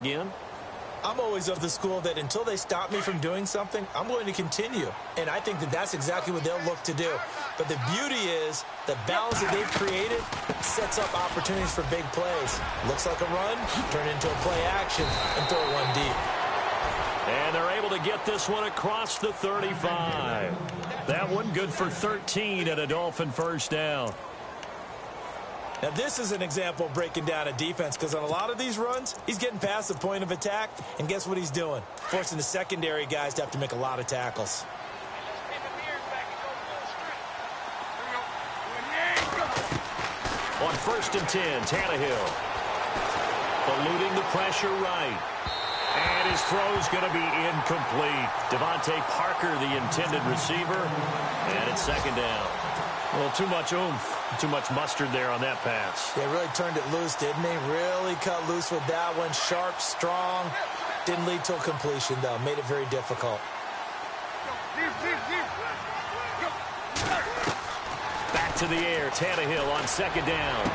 again. I'm always of the school that until they stop me from doing something, I'm going to continue. And I think that that's exactly what they'll look to do. But the beauty is the balance that they've created sets up opportunities for big plays. Looks like a run, turn into a play action, and throw one deep. And they're able to get this one across the 35. That one good for 13 and a Dolphin first down. Now, this is an example of breaking down a defense because on a lot of these runs, he's getting past the point of attack, and guess what he's doing? Forcing the secondary guys to have to make a lot of tackles. On 1st and 10, Tannehill. Eluding the pressure right. And his throw's going to be incomplete. Devontae Parker, the intended receiver, and it's second down. Well, too much oomph, too much mustard there on that pass. They really turned it loose, didn't they? Really cut loose with that one. Sharp, strong. Didn't lead to a completion, though. Made it very difficult. Back to the air. Tannehill on second down.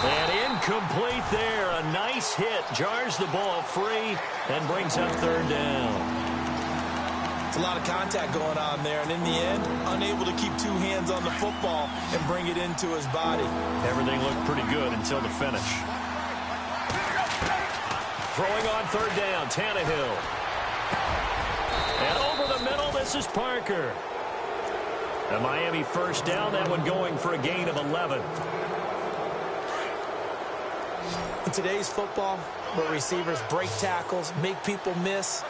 And incomplete there. A nice hit. Jars the ball free and brings up third down. A lot of contact going on there, and in the end, unable to keep two hands on the football and bring it into his body. Everything looked pretty good until the finish. Throwing on third down, Tannehill. And over the middle, this is Parker. A Miami first down, that one going for a gain of 11. In today's football, where receivers break tackles, make people miss,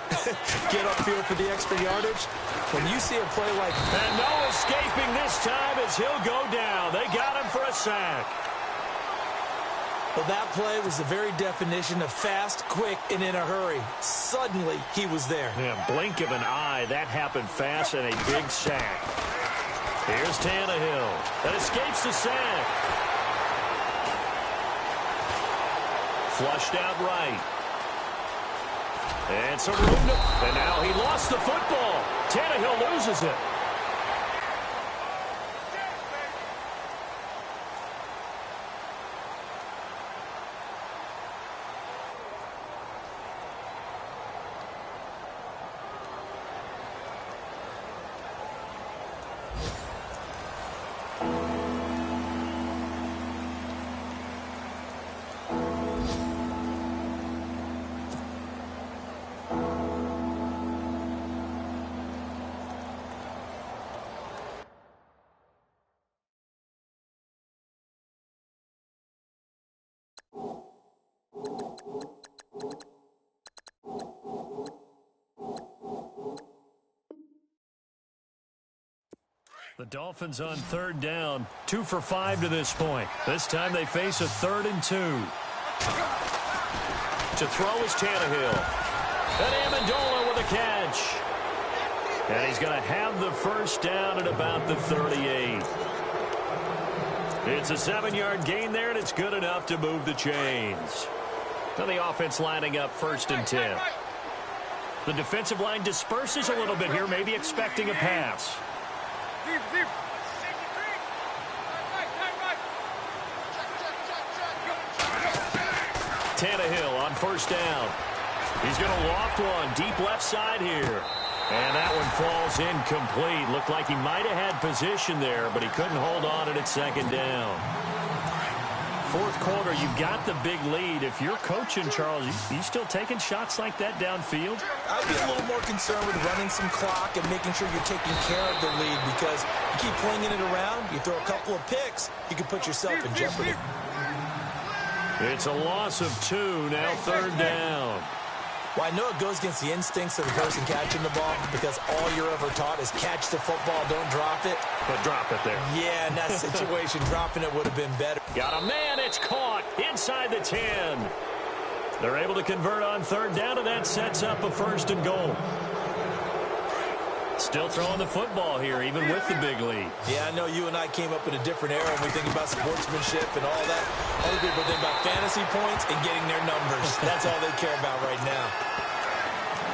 get upfield for the extra yardage, when you see a play like that. And no escaping this time as he'll go down. They got him for a sack. Well, that play was the very definition of fast, quick, and in a hurry. Suddenly, he was there. Yeah, blink of an eye. That happened fast and a big sack. Here's Tannehill. That escapes the sack. Flushed out right. And some room to... And now he lost the football. Tannehill loses it. The Dolphins on third down, 2 for 5 to this point. This time they face a 3rd and 2. To throw is Tannehill. And Amendola with a catch. And he's going to have the first down at about the 38. It's a 7-yard gain there, and it's good enough to move the chains. Now the offense lining up 1st and 10. The defensive line disperses a little bit here, maybe expecting a pass. Tannehill on first down. He's going to loft one deep left side here. And that one falls incomplete. Looked like he might have had position there, but he couldn't hold on it at second down. 4th quarter, you've got the big lead. If you're coaching, Charles, you still taking shots like that downfield? I'd be a little more concerned with running some clock and making sure you're taking care of the lead because you keep flinging it around, you throw a couple of picks, you can put yourself in jeopardy. It's a loss of 2, now 3rd down. Well, I know it goes against the instincts of the person catching the ball because all you're ever taught is catch the football, don't drop it. But drop it there. Yeah, in that situation, dropping it would have been better. Got a man, it's caught inside the 10. They're able to convert on third down, and that sets up a 1st and goal. Still throwing the football here, even with the big lead. Yeah, I know you and I came up in a different era when we think about sportsmanship and all that. Other people think about fantasy points and getting their numbers. That's all they care about right now.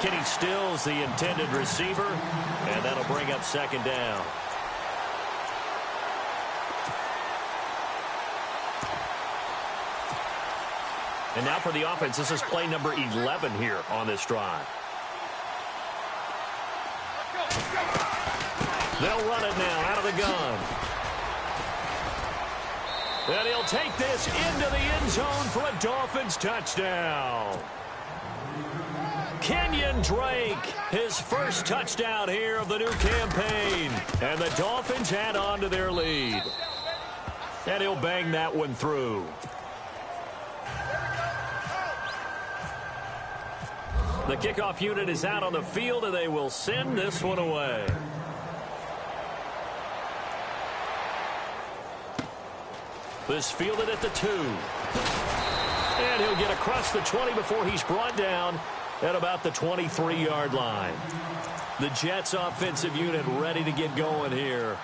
Kenny Stills, the intended receiver, and that'll bring up second down. And now for the offense, this is play number 11 here on this drive. They'll run it now out of the gun. And he'll take this into the end zone for a Dolphins touchdown. Kenyon Drake, his first touchdown here of the new campaign. And the Dolphins add on to their lead. And he'll bang that one through. The kickoff unit is out on the field, and they will send this one away. This fielded at the 2. And he'll get across the 20 before he's brought down at about the 23-yard line. The Jets offensive unit ready to get going here.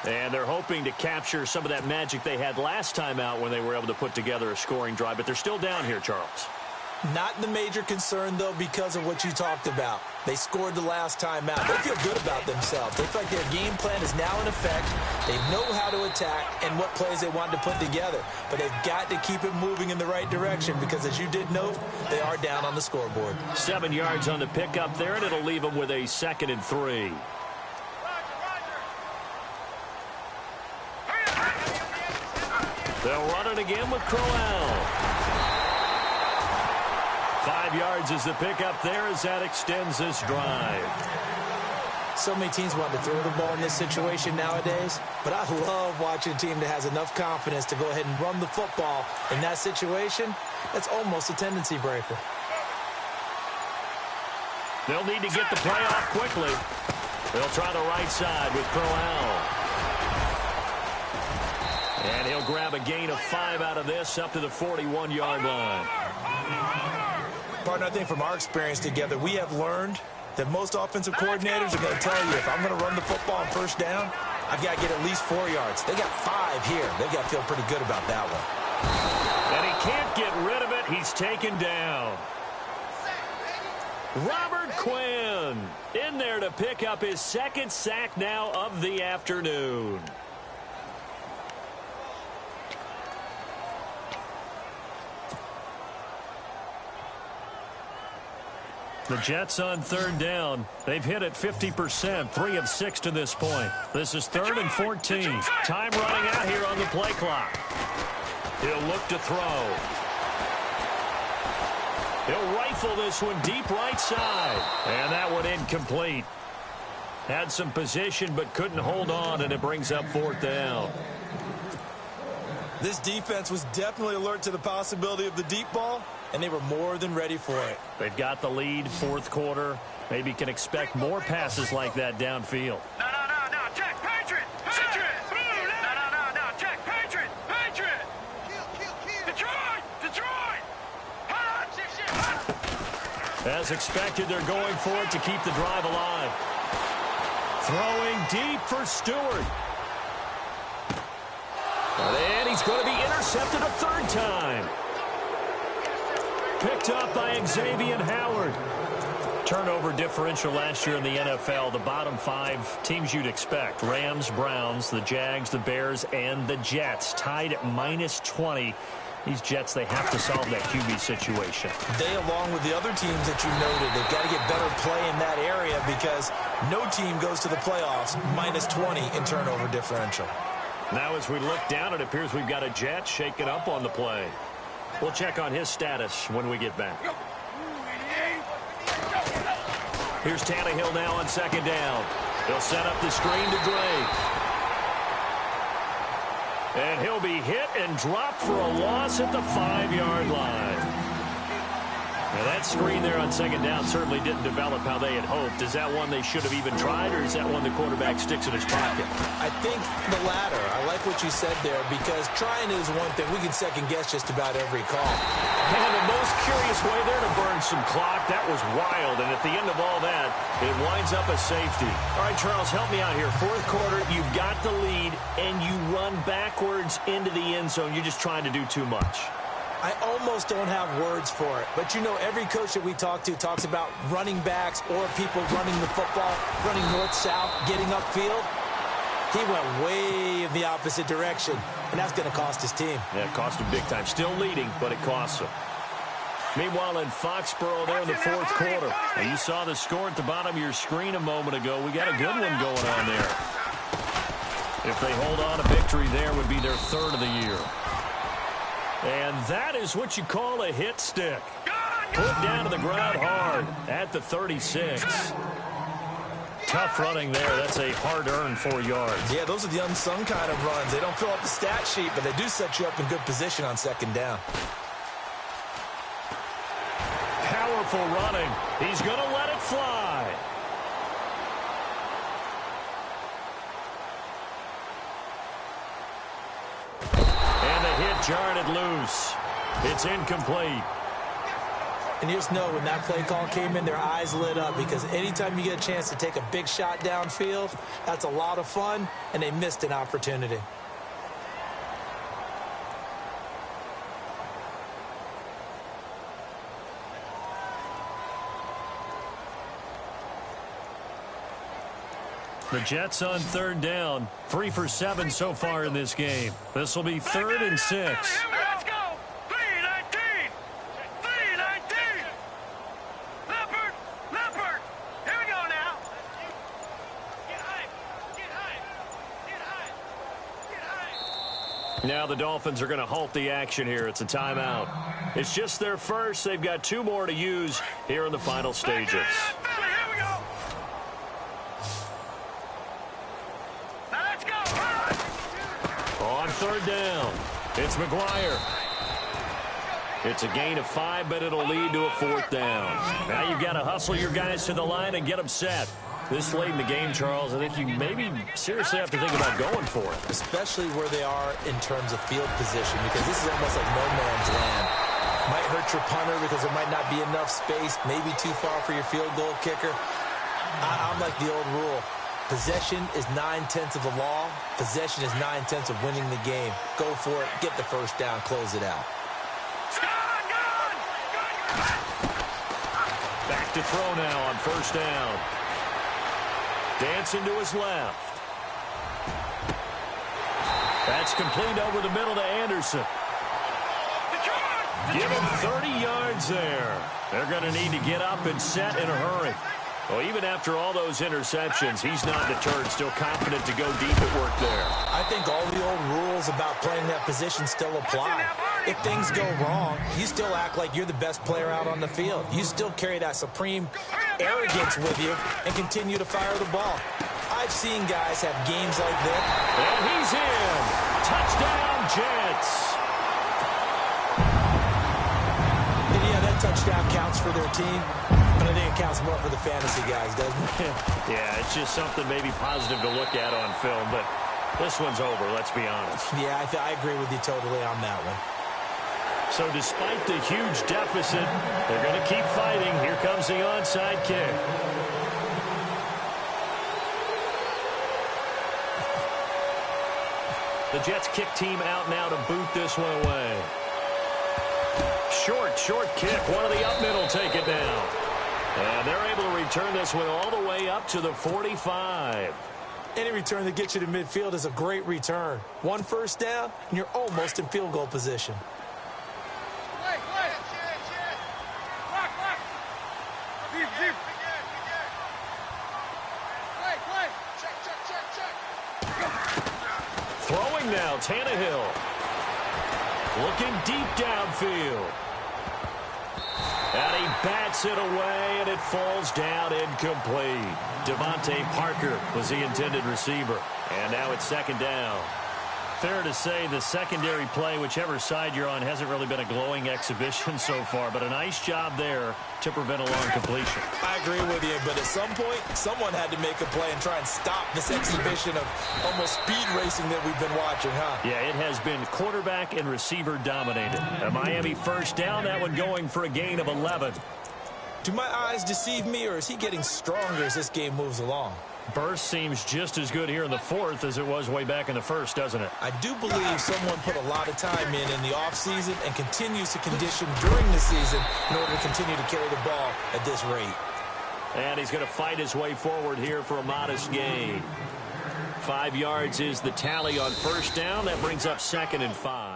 And they're hoping to capture some of that magic they had last time out when they were able to put together a scoring drive. But they're still down here, Charles. Not the major concern, though, because of what you talked about. They scored the last time out. They feel good about themselves. They feel like their game plan is now in effect. They know how to attack and what plays they want to put together. But they've got to keep it moving in the right direction because, as you did note, they are down on the scoreboard. 7 yards on the pickup there, and it'll leave them with a 2nd and 3. They'll run it again with Crowell. 5 yards is the pickup there as that extends this drive. So many teams want to throw the ball in this situation nowadays, but I love watching a team that has enough confidence to go ahead and run the football in that situation. That's almost a tendency breaker. They'll need to get the play off quickly. They'll try the right side with Crowell. And he'll grab a gain of 5 out of this up to the 41-yard line. Partner, I think from our experience together, we have learned that most offensive coordinators are going to tell you, if I'm going to run the football on first down, I've got to get at least 4 yards. They got 5 here. They've got to feel pretty good about that one. And he can't get rid of it. He's taken down. Robert Quinn in there to pick up his 2nd sack now of the afternoon. The Jets on 3rd down. They've hit it 50%, 3 of 6 to this point. This is 3rd and 14. Time running out here on the play clock. He'll look to throw. He'll rifle this one deep right side. And that one incomplete. Had some position but couldn't hold on, and it brings up 4th down. This defense was definitely alert to the possibility of the deep ball, and they were more than ready for it. They've got the lead, 4th quarter. Maybe can expect more passes like that downfield. No, check, Patriot! Patriot! No, check, Patriot! Patriot! Detroit! As expected, they're going for it to keep the drive alive. Throwing deep for Stewart. And he's going to be intercepted a 3rd time. Picked up by Xavier Howard. Turnover differential last year in the NFL. The bottom 5 teams you'd expect. Rams, Browns, the Jags, the Bears, and the Jets. Tied at -20. These Jets, they have to solve that QB situation. They, along with the other teams that you noted, they've got to get better play in that area because no team goes to the playoffs -20 in turnover differential. Now as we look down, it appears we've got a Jet shaking up on the play. We'll check on his status when we get back. Here's Tannehill now on 2nd down. He'll set up the screen to Drake. And he'll be hit and dropped for a loss at the 5-yard line. Now that screen there on 2nd down certainly didn't develop how they had hoped. Is that one they should have even tried, or is that one the quarterback sticks in his pocket? I think the latter. I like what you said there because trying is one thing. We can second-guess just about every call. And the most curious way there to burn some clock. That was wild, and at the end of all that, it winds up a safety. All right, Charles, help me out here. 4th quarter, you've got the lead, and you run backwards into the end zone. You're just trying to do too much. I almost don't have words for it. But, you know, every coach that we talk to talks about running backs or people running the football, running north-south, getting upfield. He went way in the opposite direction, and that's going to cost his team. Yeah, it cost him big time. Still leading, but it costs him. Meanwhile, in Foxborough there in the fourth quarter. Now, you saw the score at the bottom of your screen a moment ago. We got a good one going on there. If they hold on, a victory there would be their third of the year. And that is what you call a hit stick. Put down to the ground hard at the 36. Tough running there. That's a hard-earned 4 yards. Yeah, those are the unsung kind of runs. They don't fill up the stat sheet, but they do set you up in good position on second down. Powerful running. He's going to let it fly. And the hit jarred it loose. It's incomplete. And you just know when that play call came in, their eyes lit up, because anytime you get a chance to take a big shot downfield, that's a lot of fun, and they missed an opportunity. The Jets on third down. 3 for 7 so far in this game. This will be 3rd and 6. Let's go. 3-19. 3-19. Leopard. Leopard. Here we go now. Get high. Get high. Get high. Get high. Now the Dolphins are going to halt the action here. It's a timeout. It's just their first. They've got 2 more to use here in the final stages. Here we go. Let's go. On third down, it's McGuire. It's a gain of 5, but it'll lead to a 4th down. Now you've got to hustle your guys to the line and get them set. This late in the game, Charles, I think you maybe seriously have to think about going for it. Especially where they are in terms of field position, because this is almost like no man's land. Might hurt your punter because there might not be enough space, maybe too far for your field goal kicker. I'm like the old rule. Possession is 9/10 of the law. Possession is 9/10 of winning the game. Go for it. Get the first down. Close it out. Back to throw now on first down. Dancing to his left. That's complete over the middle to Anderson. Give him 30 yards there. They're going to need to get up and set in a hurry. Well, even after all those interceptions, he's not deterred, still confident to go deep at work there. I think all the old rules about playing that position still apply. If things go wrong, you still act like you're the best player out on the field. You still carry that supreme arrogance with you and continue to fire the ball. I've seen guys have games like this. And he's in. Touchdown, Jets. And yeah, that touchdown counts for their team, but I think it counts more for the fantasy guys, doesn't it? Yeah, it's just something maybe positive to look at on film, but this one's over, let's be honest. Yeah, I agree with you totally on that one. So despite the huge deficit, they're going to keep fighting. Here comes the onside kick. The Jets kick team out now to boot this one away. Short kick. One of the up middle take it down. And they're able to return this one all the way up to the 45. Any return that gets you to midfield is a great return. 1 first down, and you're almost in field goal position. Throwing now, Tannehill. Looking deep downfield. And he bats it away, and it falls down incomplete. Devontae Parker was the intended receiver. And now it's second down. Fair to say the secondary play, whichever side you're on, hasn't really been a glowing exhibition so far, but a nice job there to prevent a long completion. I agree with you, but at some point, someone had to make a play and try and stop this exhibition of almost speed racing that we've been watching, huh? Yeah, it has been quarterback and receiver dominated. A Miami first down, that one going for a gain of 11. Do my eyes deceive me, or is he getting stronger as this game moves along? Burst seems just as good here in the fourth as it was way back in the first, doesn't it? I do believe someone put a lot of time in the offseason and continues to condition during the season in order to continue to carry the ball at this rate. And he's going to fight his way forward here for a modest gain. 5 yards is the tally on first down. That brings up 2nd and 5.